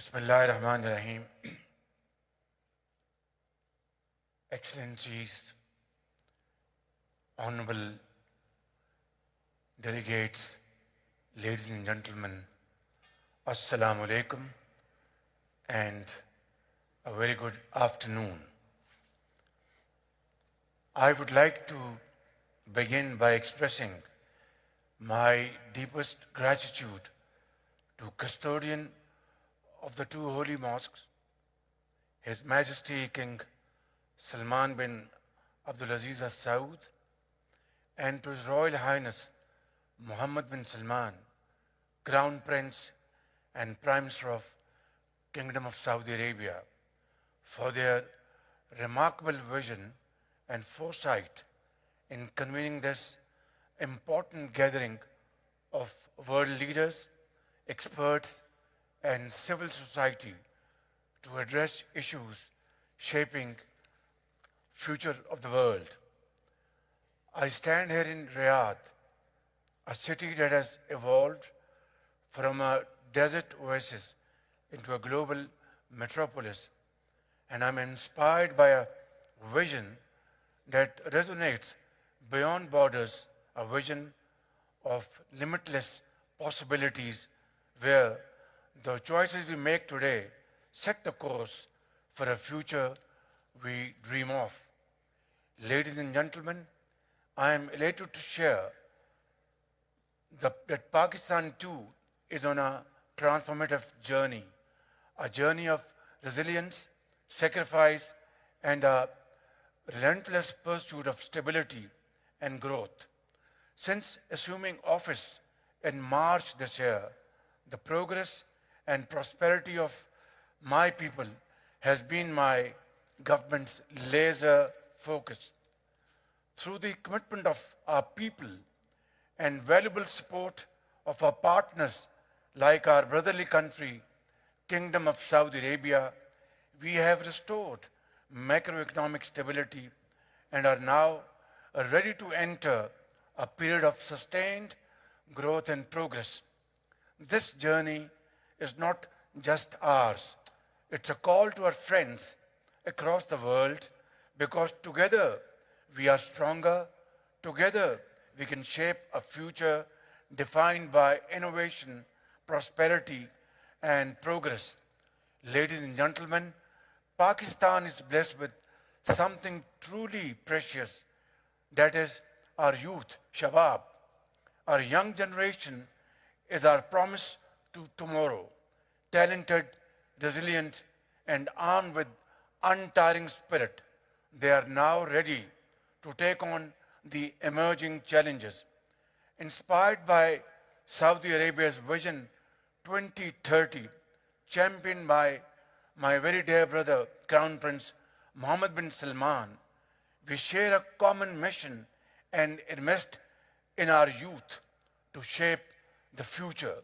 Bismillahirrahmanirrahim. Excellencies, honorable delegates, ladies and gentlemen, Assalamu alaikum and a very good afternoon. I would like to begin by expressing my deepest gratitude to custodian of the two holy mosques, His Majesty King Salman bin Abdulaziz Al Saud, and to His Royal Highness Muhammad bin Salman, Crown Prince and Prime Minister of Kingdom of Saudi Arabia, for their remarkable vision and foresight in convening this important gathering of world leaders, experts, and civil society to address issues shaping future of the world. I stand here in Riyadh, a city that has evolved from a desert oasis into a global metropolis, and I'm inspired by a vision that resonates beyond borders, a vision of limitless possibilities where the choices we make today set the course for a future we dream of. Ladies and gentlemen, I am elated to share that Pakistan too is on a transformative journey, a journey of resilience, sacrifice, and a relentless pursuit of stability and growth. Since assuming office in March this year, the progress and prosperity of my people has been my government's laser focus. Through the commitment of our people and valuable support of our partners like our brotherly country, Kingdom of Saudi Arabia, we have restored macroeconomic stability and are now ready to enter a period of sustained growth and progress. This journey is not just ours. It's a call to our friends across the world because together we are stronger, together we can shape a future defined by innovation, prosperity, and progress. Ladies and gentlemen, Pakistan is blessed with something truly precious, that is our youth, Shabab. Our young generation is our promise to tomorrow, talented, resilient, and armed with untiring spirit. They are now ready to take on the emerging challenges. Inspired by Saudi Arabia's Vision 2030, championed by my very dear brother, Crown Prince Mohammed bin Salman, we share a common mission and invest in our youth to shape the future.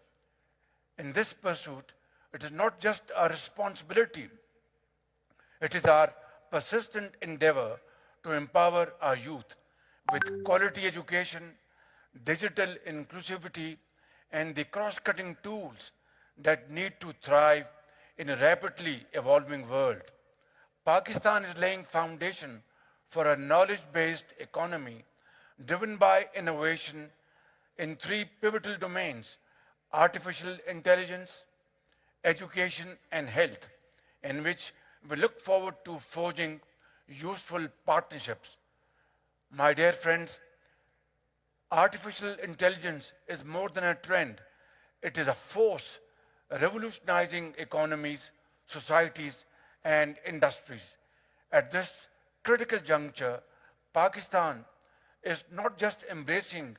In this pursuit, it is not just our responsibility, it is our persistent endeavor to empower our youth with quality education, digital inclusivity, and the cross-cutting tools that need to thrive in a rapidly evolving world. Pakistan is laying foundation for a knowledge-based economy driven by innovation in three pivotal domains: artificial intelligence, education, and health, in which we look forward to forging useful partnerships. My dear friends, artificial intelligence is more than a trend. It is a force revolutionizing economies, societies, and industries. At this critical juncture, Pakistan is not just embracing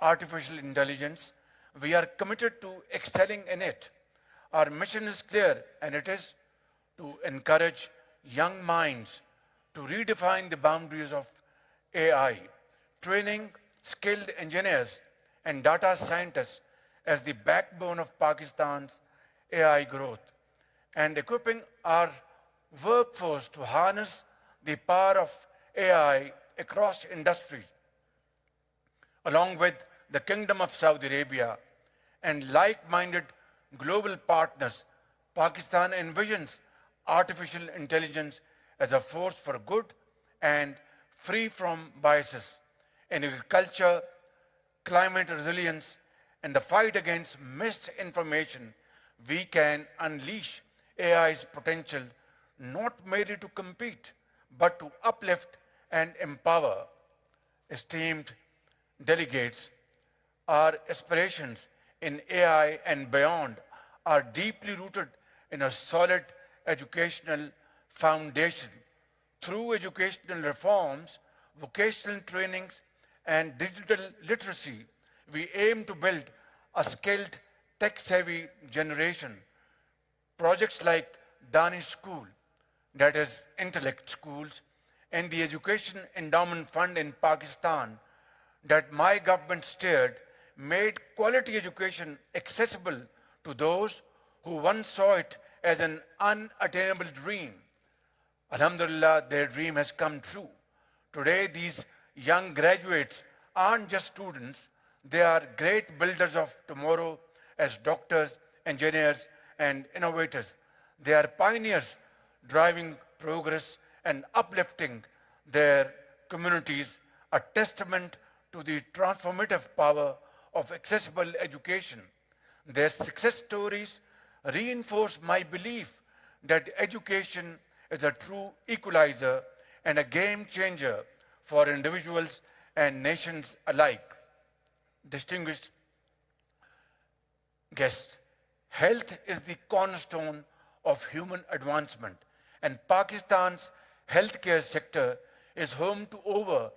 artificial intelligence, we are committed to excelling in it. Our mission is clear, and it is to encourage young minds to redefine the boundaries of AI, training skilled engineers and data scientists as the backbone of Pakistan's AI growth, and equipping our workforce to harness the power of AI across industries. Along with the Kingdom of Saudi Arabia and like-minded global partners, Pakistan envisions artificial intelligence as a force for good and free from biases. In agriculture, climate resilience, and the fight against misinformation, we can unleash AI's potential not merely to compete, but to uplift and empower. Esteemed delegates, our aspirations in AI and beyond are deeply rooted in a solid educational foundation. Through educational reforms, vocational trainings, and digital literacy, we aim to build a skilled, tech-savvy generation. Projects like Danish School, that is intellect schools, and the Education Endowment Fund in Pakistan that my government steered made quality education accessible to those who once saw it as an unattainable dream. Alhamdulillah, their dream has come true. Today, these young graduates aren't just students, they are great builders of tomorrow as doctors, engineers, and innovators. They are pioneers driving progress and uplifting their communities, a testament to the transformative power of accessible education. Their success stories reinforce my belief that education is a true equalizer and a game changer for individuals and nations alike. Distinguished guests, health is the cornerstone of human advancement, and Pakistan's healthcare sector is home to over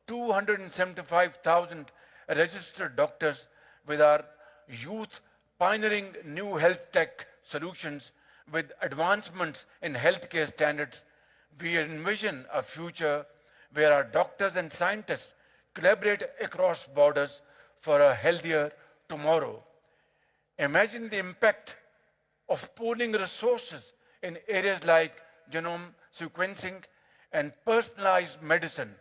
275,000 registered doctors, with our youth pioneering new health tech solutions. With advancements in healthcare standards, we envision a future where our doctors and scientists collaborate across borders for a healthier tomorrow. Imagine the impact of pooling resources in areas like genome sequencing and personalized medicine.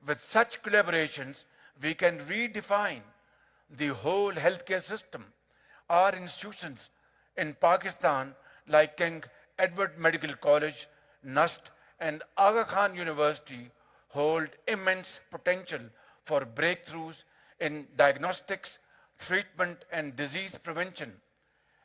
With such collaborations, we can redefine the whole healthcare system. Our institutions in Pakistan, like King Edward Medical College, NUST, and Aga Khan University, hold immense potential for breakthroughs in diagnostics, treatment, and disease prevention.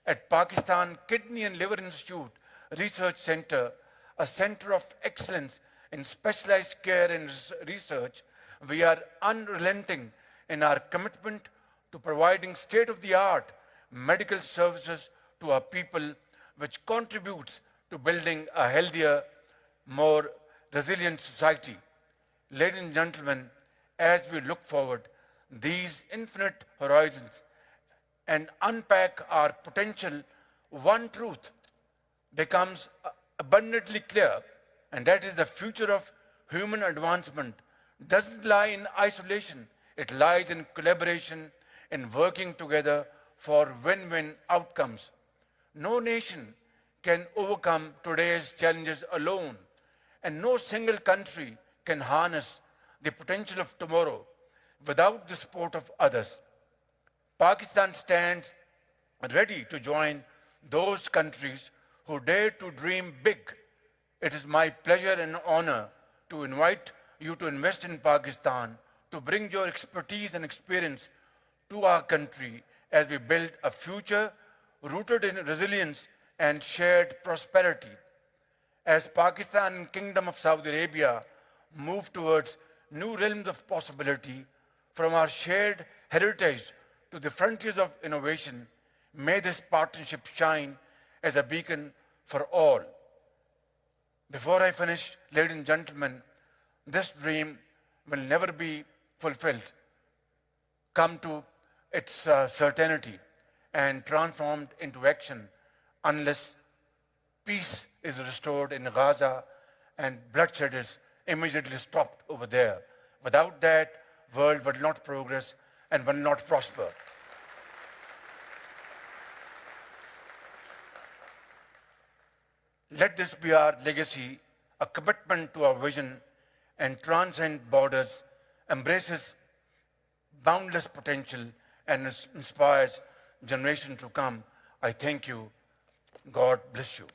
At Pakistan Kidney and Liver Institute Research Center, a center of excellence in specialized care and research, we are unrelenting in our commitment to providing state-of-the-art medical services to our people, which contributes to building a healthier, more resilient society. Ladies and gentlemen, as we look forward these infinite horizons and unpack our potential, one truth becomes abundantly clear, and that is the future of human advancement doesn't lie in isolation. It lies in collaboration, in working together for win-win outcomes. No nation can overcome today's challenges alone, and no single country can harness the potential of tomorrow without the support of others. Pakistan stands ready to join those countries who dare to dream big. It is my pleasure and honor to invite you to invest in Pakistan, to bring your expertise and experience to our country as we build a future rooted in resilience and shared prosperity. As Pakistan and Kingdom of Saudi Arabia move towards new realms of possibility, from our shared heritage to the frontiers of innovation, may this partnership shine as a beacon for all. Before I finish, ladies and gentlemen, this dream will never be fulfilled, come to its certainty and transformed into action unless peace is restored in Gaza and bloodshed is immediately stopped over there. Without that, world will not progress and will not prosper. Let this be our legacy, a commitment to our vision and transcend borders, embraces boundless potential and inspires generations to come. I thank you. God bless you.